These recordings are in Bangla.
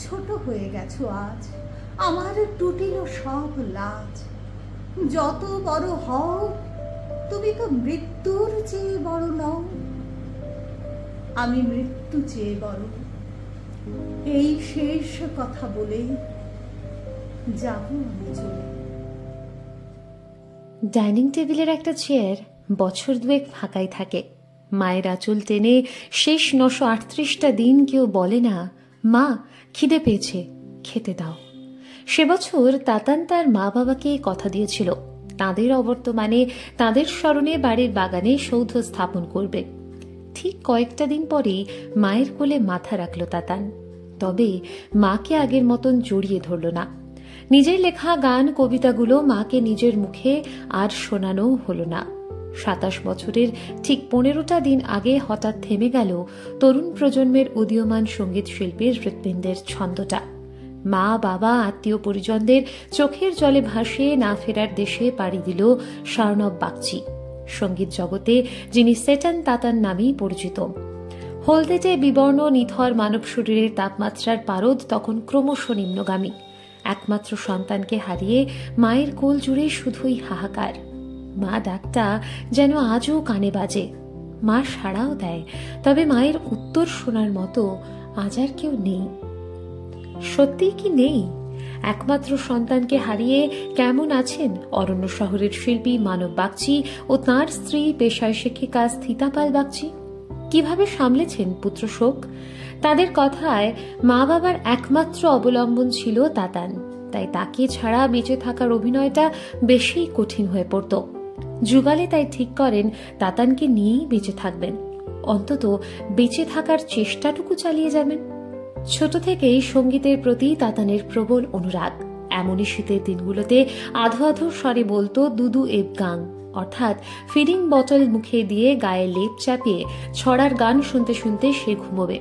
ছোট হয়ে গেছো আজ, আমার টুটিল সব লাজ। যত বড় হও তুমি তো মৃত্যুর চেয়ে বড় নও, আমি মৃত্যু চেয়ে বড়। এই শেষ কথা বলে যাব আমি চলে। ডাইনিং টেবিলের একটা চেয়ার বছর দুয়েক ফাঁকাই থাকে। মায়ের আঁচল টেনে শেষ 938টা দিন কেউ বলে না, মা খিদে পেয়েছে, খেতে দাও। সে বছর তাতান তার মা বাবাকে কথা দিয়েছিল তাদের অবর্তমানে তাদের স্মরণে বাড়ির বাগানে সৌধ স্থাপন করবে। ঠিক কয়েকটা দিন পরেই মায়ের কোলে মাথা রাখল তাতান। তবে মাকে আগের মতন জড়িয়ে ধরল না। নিজের লেখা গান কবিতাগুলো মাকে নিজের মুখে আর শোনানো হলো না। 27 বছরের ঠিক 15টা দিন আগে হঠাৎ থেমে গেল তরুণ প্রজন্মের উদীয়মান সঙ্গীত শিল্পীর হৃৎপিণ্ডের ছন্দটা। মা বাবা আত্মীয় পরিজনদের চোখের জলে ভাসিয়ে না ফেরার দেশে পাড়ি দিল শার্নব বাগচি, সঙ্গীত জগতে যিনি সেটান তাতান নামেই পরিচিত। হলদেটে বিবর্ণ নিথর মানব শরীরের তাপমাত্রার পারদ তখন ক্রমশ নিম্নগামী। একমাত্র সন্তানকে হারিয়ে মায়ের কোল জুড়ে শুধুই হাহাকার। মা ডাকটা যেন আজও কানে বাজে। মা সাড়াও দেয়, তবে মায়ের উত্তর শোনার মতো আজ আর কেউ নেই। সত্যি কি নেই? একমাত্র সন্তানকে হারিয়ে কেমন আছেন অরণ্য শহরের শিল্পী মানব বাগচি ও তাঁর স্ত্রী পেশায় শিক্ষিকা স্থিতা পাল বাগচি? কিভাবে সামলেছেন পুত্র শোক? তাদের কথায় মা বাবার একমাত্র অবলম্বন ছিল তাতান, তাই তাকে ছাড়া বেঁচে থাকার অভিনয়টা বেশি কঠিন হয়ে পড়ত। যুগালে তাই ঠিক করেন তাতানকে নিয়েই বেঁচে থাকবেন, অন্তত বেঁচে থাকার চেষ্টাটুকু চালিয়ে যাবেন। ছোট থেকেই সঙ্গীতের প্রতি তাতানের প্রবল অনুরাগ। এমনই শীতের দিনগুলোতে আধো আধো স্বরে বলতো দুদু এব গাং, অর্থাৎ ফিডিং বটল মুখে দিয়ে গায়ে লেপ চাপিয়ে ছড়ার গান শুনতে শুনতে সে ঘুমোবে।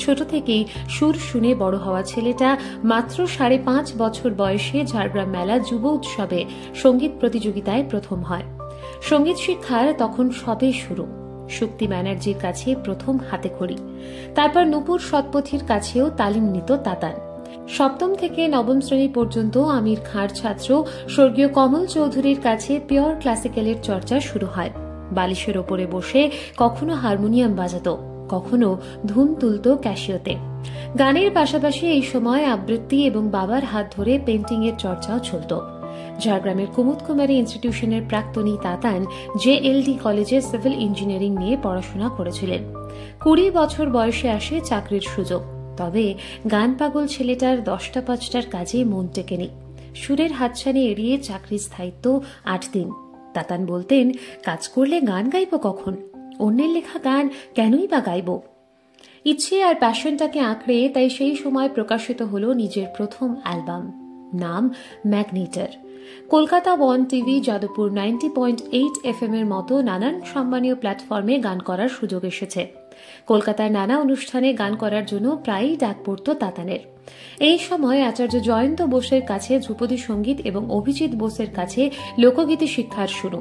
ছোট থেকেই সুর শুনে বড় হওয়া ছেলেটা মাত্র 5.5 বছর বয়সে ঝাড়গ্রাম মেলা যুব উৎসবে সঙ্গীত প্রতিযোগিতায় প্রথম হয়। সঙ্গীত শিক্ষার তখন সবে শুরু। শক্তি ব্যানার্জির কাছে প্রথম হাতে খড়ি, তারপর নূপুর শতপথীর কাছেও তালিম নিত তাতান। 7ম থেকে 9ম শ্রেণী পর্যন্ত আমির খাঁর ছাত্র স্বর্গীয় কমল চৌধুরীর কাছে পিওর ক্লাসিক্যালের চর্চা শুরু হয়। বালিশের ওপরে বসে কখনো হারমোনিয়াম বাজাতো, কখনো ধুম তুলত ক্যাসিওতে। গানের পাশাপাশি এই সময় আবৃত্তি এবং বাবার হাত ধরে পেন্টিং এর চর্চাও চলত। ঝাড়গ্রামের কুমুদ কুমারী ইনস্টিটিউশনের প্রাক্তনী তাতান JLD কলেজে সিভিল ইঞ্জিনিয়ারিং নিয়ে পড়াশোনা করেছিলেন। 20 বছর বয়সে আসে চাকরির সুযোগ। তবে গান পাগল ছেলেটার 10টা 5টার কাজে মন টেকেনি। সুরের হাতছানি এড়িয়ে চাকরির স্থায়িত্ব 8 দিন। তাতান বলতেন, কাজ করলে গান গাইব কখন? অন্যের লেখা গান কেনই বা গাইব? ইচ্ছে আর প্যাশনটাকে আঁকড়ে তাই সেই সময় প্রকাশিত হলো নিজের প্রথম অ্যালবাম, নাম ম্যাগনেটার। কলকাতা 1 টিভি, যাদবপুর 90.8 FM এর মতো নানান সম্মানীয় প্ল্যাটফর্মে গান করার সুযোগ এসেছে। কলকাতার নানা অনুষ্ঠানে গান করার জন্য প্রায়ই ডাক পড়ত তাতানের। এই সময় আচার্য জয়ন্ত বোসের কাছে ধ্রুপদী সঙ্গীত এবং অভিজিৎ বোসের কাছে লোকগীতি শিক্ষার শুরু।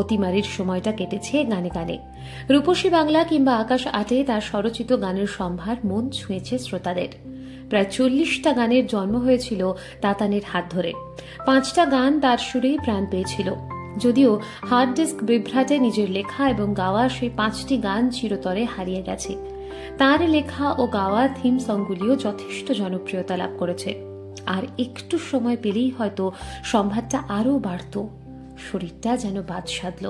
অতিমারির সময়টা কেটেছে গানে গানে। রূপসী বাংলা কিংবা আকাশ আটে তার স্বরচিত গানের সম্ভার মন ছুঁয়েছে শ্রোতাদের। প্রায় 40টা গানের জন্ম হয়েছিল তাতানের হাত ধরে। 5টা গান তার সুরেই প্রাণ পেয়েছিল। যদিও হার্ড ডিস্ক বিভ্রাটে নিজের লেখা এবং গাওয়া সেই 5টি গান চিরতরে হারিয়ে গেছে। তার লেখা ও গাওয়া থিম সংগুলিও যথেষ্ট জনপ্রিয়তা লাভ করেছে। আর একটু সময় পেলেই হয়তো সম্ভারটা আরও বাড়ত। শরীরটা যেন বাদ সাধল।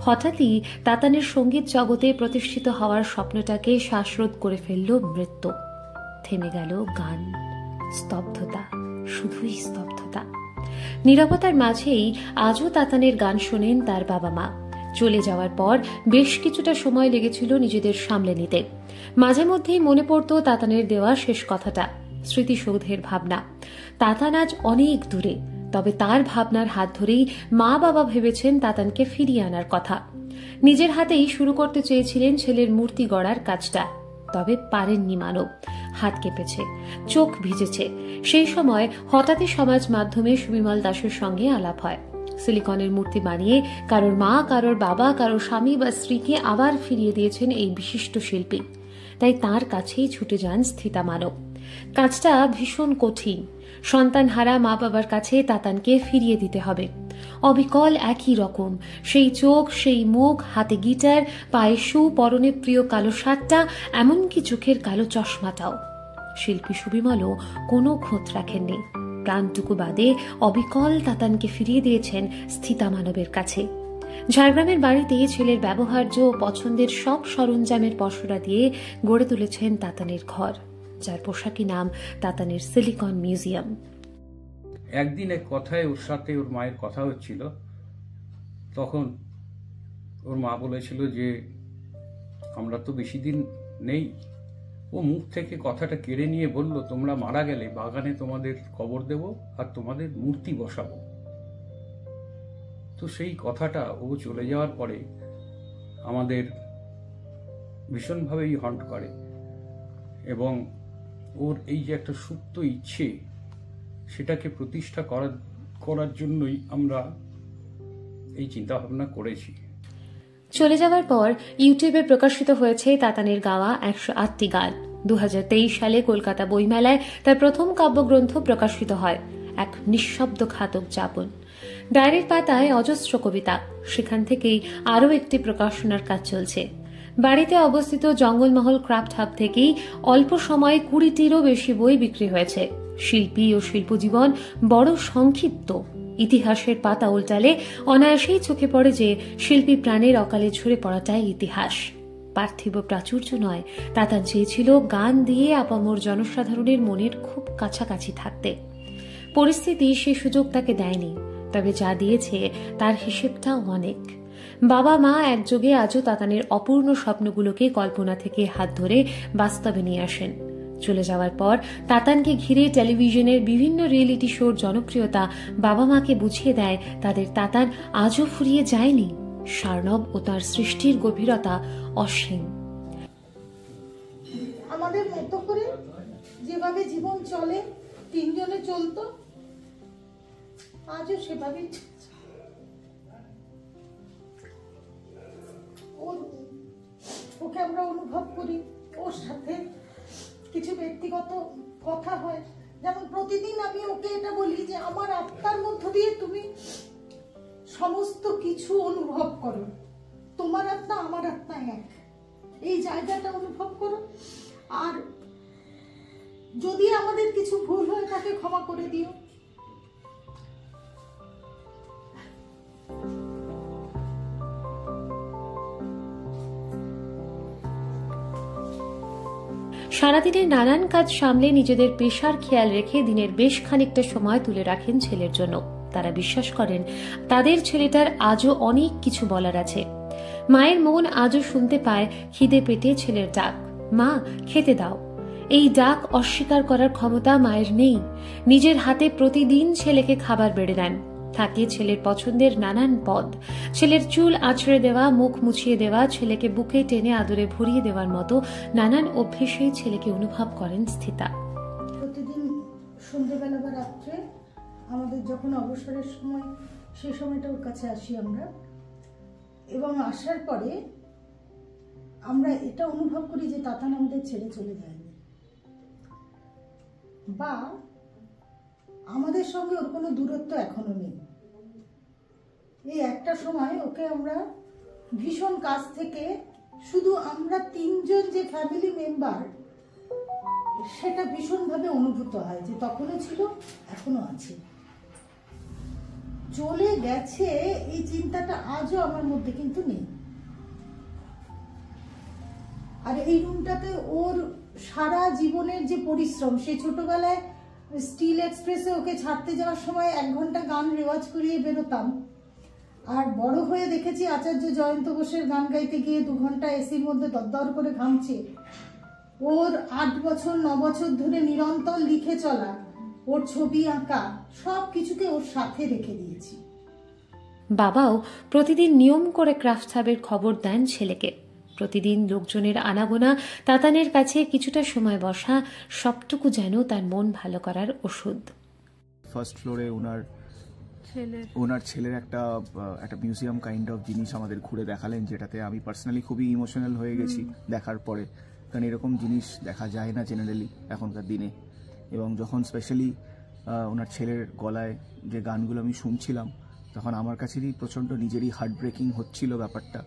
হঠাৎই তাতানের সঙ্গীত জগতে প্রতিষ্ঠিত হওয়ার স্বপ্নটাকে শ্বাসরোধ করে ফেলল মৃত্যু। থেমে গেল গান। স্তব্ধতা, শুধুই স্তব্ধতা। নীরবতার মাঝেই আজও তাতানের গান শোনেন তার বাবা মা। চলে যাওয়ার পর বেশ কিছুটা সময় লেগেছিল নিজেদের সামলে নিতে। মাঝে মধ্যেই মনে পড়ত তাতানের দেওয়া শেষ কথাটা, স্মৃতিসৌধের ভাবনা। তাতান আজ অনেক দূরে, তবে তার ভাবনার হাত ধরেই মা বাবা ভেবেছেন তাতানকে ফিরিয়ে আনার কথা। নিজের হাতেই শুরু করতে চেয়েছিলেন ছেলের মূর্তি গড়ার কাজটা, তবে পারেননি মানব। হাত কেঁপেছে, চোখ ভিজেছে। সেই সময় হঠাৎই সমাজ মাধ্যমে সুবিমল দাসের সঙ্গে আলাপ হয়। সিলিকনের মূর্তি বানিয়ে কারোর মা, কারোর বাবা, কারোর স্বামী বা স্ত্রীকে আবার ফিরিয়ে দিয়েছেন এই বিশিষ্ট শিল্পী। তাই তার কাছেই ছুটে যান স্থিতা মানব। কাজটা ভীষণ কঠিন। সন্তানহারা মা বাবার কাছে তাতানকে ফিরিয়ে দিতে হবে। অবিকল একই রকম, সেই চোখ, সেই মুখ, হাতে গিটার, পায়ে শু, পরনে প্রিয় কালো শার্টটা, এমনকি চোখের কালো চশমাটাও। শিল্পী সুবিমলও কোনো খোঁজ রাখেননি। প্রাণটুকু বাদে অবিকল তাতানকে ফিরিয়ে দিয়েছেন স্থিতা মানবের কাছে। ঝাড়গ্রামের বাড়িতে ছেলের ব্যবহার্য ও পছন্দের সব সরঞ্জামের পসরা দিয়ে গড়ে তুলেছেন তাতানের ঘর, যার পোশাকি নাম তাতানের সিলিকন মিউজিয়াম। একদিন এক কথায় ওর সাথে ওর মায়ের কথা হচ্ছিল, তখন ওর মা বলেছিল যে আমরা তো বেশি দিন নেই। ও মুখ থেকে কথাটা কেড়ে নিয়ে বলল, তোমরা মারা গেলে বাগানে তোমাদের কবর দেব আর তোমাদের মূর্তি বসাবো। তো সেই কথাটা ও চলে যাওয়ার পরে আমাদের ভীষণভাবেই হন্ট করে, এবং ওর এই যে একটা সুপ্ত ইচ্ছে, সেটাকে প্রতিষ্ঠা করার জন্যই আমরা এই চিন্তা ভাবনা করেছি। চলে যাওয়ার পর ইউটিউবে প্রকাশিত হয়েছে তাতানের গাওয়া 108টি গান। 2023 সালে কলকাতা বইমেলায় তার প্রথম কাব্যগ্রন্থ প্রকাশিত হয়, এক নিঃশব্দ ঘাতক যাপন। ডায়েরির পাতায় অজস্র কবিতা, সেখান থেকেই আরও একটি প্রকাশনার কাজ চলছে। বাড়িতে অবস্থিত জঙ্গলমহল ক্রাফট হাব থেকেই অল্প সময়ে 20টিরও বেশি বই বিক্রি হয়েছে। শিল্পী ও শিল্পজীবন বড় সংক্ষিপ্ত। ইতিহাসের পাতা উল্টালে অনায়াসেই চোখে পড়ে যে শিল্পী প্রাণের অকালে ঝরে পড়াটাই ইতিহাস, পার্থিব প্রাচুর্য নয়। তাতান চেয়েছিল গান দিয়ে আপামর জনসাধারণের মনের খুব কাছাকাছি থাকতে। পরিস্থিতি সে সুযোগ তাকে দেয়নি, তবে যা দিয়েছে তার হিসেবটাও অনেক। বাবা মা একযোগে আজও তাতানের অপূর্ণ স্বপ্নগুলোকে কল্পনা থেকে হাত ধরে বাস্তবে নিয়ে আসেন। চলে যাওয়ার পর তাতানকে ঘিরে টেলিভিশনের বিভিন্ন রিয়েলিটি শোর জনপ্রিয়তা বাবা মাকে বুঝিয়ে দেয় তাদের তাতান আজও ফুরিয়ে যায়নি। শার্ণব ও তার সৃষ্টির গভীরতা অসীম। আমাদের মতো করে যেভাবে জীবন চলে, তিনজনে চলতো, আজও সেভাবেই ওকে আমরা অনুভব করি। ওর সাথে কিছু ব্যক্তিগত কথা হয়, যেমন প্রতিদিন আমি ওকে এটা বলি যে আমার আত্মার মধ্য দিয়ে তুমি সমস্ত কিছু অনুভব করো, তোমার আত্মা আমার আত্মা এক, এই জায়গাটা অনুভব করো। আর যদি আমাদের কিছু ভুল হয় তাকে ক্ষমা করে দিও। সারাদিনের নানান কাজ সামলে নিজেদের পেশার খেয়াল রেখে দিনের বেশ খানিকটা সময় তুলে রাখেন ছেলের জন্য। তারা বিশ্বাস করেন তাদের ছেলেটার আজও অনেক কিছু বলার আছে। মায়ের মন আজও শুনতে পায় খিদে পেটে ছেলের ডাক, মা খেতে দাও। এই ডাক অস্বীকার করার ক্ষমতা মায়ের নেই। নিজের হাতে প্রতিদিন ছেলেকে খাবার বেড়ে দেন। থাকে ছেলের পছন্দের নানান পদ, ছেলের চুল আঁচড়ে দেওয়া, মুখ মুছিয়ে দেওয়া, ছেলেকে বুকে টেনে আদরে ভরিয়ে দেওয়ার মতো নানান অভ্যেসেই ছেলেকে অনুভব করেন স্থিতা। প্রতিদিন সন্ধ্যেবেলা বা রাত্রে আমাদের যখন অবসরের সময়, সেই সময়টা ওর কাছে আসি আমরা, এবং আসার পরে আমরা এটা অনুভব করি যে তাতান আমাদের ছেড়ে চলে যায়নি, বা আমাদের সঙ্গে ওর কোনো দূরত্ব এখনো নেই। এই একটা সময় ওকে আমরা ভীষণ কাছ থেকে, শুধু আমরা তিনজন যে ফ্যামিলি মেম্বার, সেটা ভীষণভাবে অনুভূত হয় যে তখনও ছিল, এখনো আছে। চলে গেছে এই চিন্তাটা আজও আমার মধ্যে কিন্তু নেই। আর এই রুমটাতে ওর সারা জীবনের যে পরিশ্রম, সে ছোটবেলায় স্টিল এক্সপ্রেসে ওকে ছাড়তে যাওয়ার সময় 1 ঘন্টা গান রেওয়াজ করিয়ে বেরোতাম, আর বড় হয়ে দেখেছি আচার্য জয়ন্ত বোসের গান গাইতে গিয়ে 2 ঘন্টা এসির মধ্যে দরদর করে ঘামছে। ওর 8 বছর 9 বছর ধরে নিরন্তর লিখে চলা, ওর ছবি আঁকা, সব কিছুকে ওর সাথে রেখে দিয়েছি। বাবাও প্রতিদিন নিয়ম করে ক্রাফট হাবের খবর দেন ছেলেকে। প্রতিদিন লোকজনের আনাগোনা, তাতানের কাছে কিছুটা সময় বসা, সবটুকু যেন তার মন ভালো করার ওষুধ। ফার্স্ট ফ্লোরে ওনার ছেলের একটা মিউজিয়াম কাইন্ড অফ জিনিস আমাদের ঘুরে দেখালেন, যেটাতে আমি পার্সোনালি খুবই ইমোশনাল হয়ে গেছি দেখার পরে। কারণ এরকম জিনিস দেখা যায় না জেনারেলি এখনকার দিনে। এবং যখন স্পেশালি ওনার ছেলের গলায় যে গানগুলো আমি শুনছিলাম, তখন আমার কাছেরই প্রচণ্ড নিজেরই হার্ট ব্রেকিং হচ্ছিল ব্যাপারটা।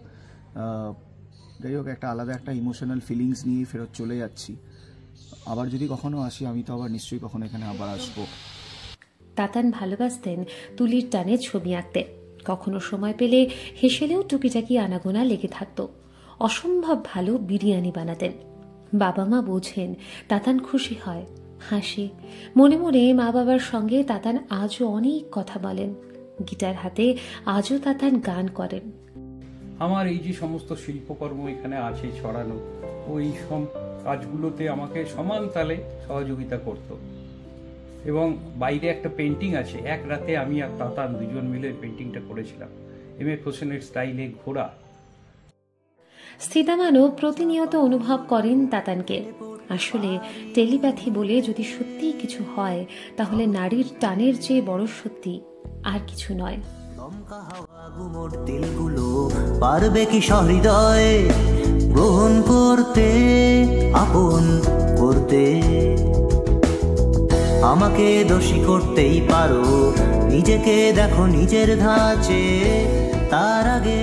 যাই হোক, একটা আলাদা একটা ইমোশনাল ফিলিংস নিয়ে ফেরত চলে যাচ্ছি। আবার যদি কখনো আসি, আমি তো আবার নিশ্চয়ই কখনো এখানে আবার আসবো। তাতান ভালোবাসতেন তুলির টানে ছবি আঁকতে। কখনো সময় পেলে হেসেলেও টুকিটাকি আনাগোনা লেগে থাকত। অসম্ভব ভালো বিরিয়ানি বানাতেন। বাবা মা বোঝেন, তাতান খুশি হয়, হাসে। মনে মনে মা বাবার সঙ্গে তাতান আজও অনেক কথা বলেন। গিটার হাতে আজও তাতান গান করেন। আমার এই যে সমস্ত শিল্পকর্ম এখানে আছে ছড়ানো, ওই সব কাজগুলোতে আমাকে সমান তালে সহযোগিতা করত। এবং বাইরে একটা পেন্টিং আছে, এক রাতে আমি আর তাতান দুজন মিলে পেন্টিংটা করেছিলাম, M.A. হোসেনের স্টাইলে ঘোড়া। স্থিতামানও প্রতিনিয়ত অনুভব করেন তাতানকে। আসলে টেলিপ্যাথি বলে যদি সত্যিই কিছু হয়, তাহলে নারীর টানের চেয়ে বড় সত্যি আর কিছু নয়। দমকা হাওয়া গুমোট দিলগুলো পারবে কি সহৃদয়ে গ্রহণ করতে, আপন করতে? আমাকে দোষী করতেই পারো, নিজেকে দেখো নিজের ধাঁচে। তার আগে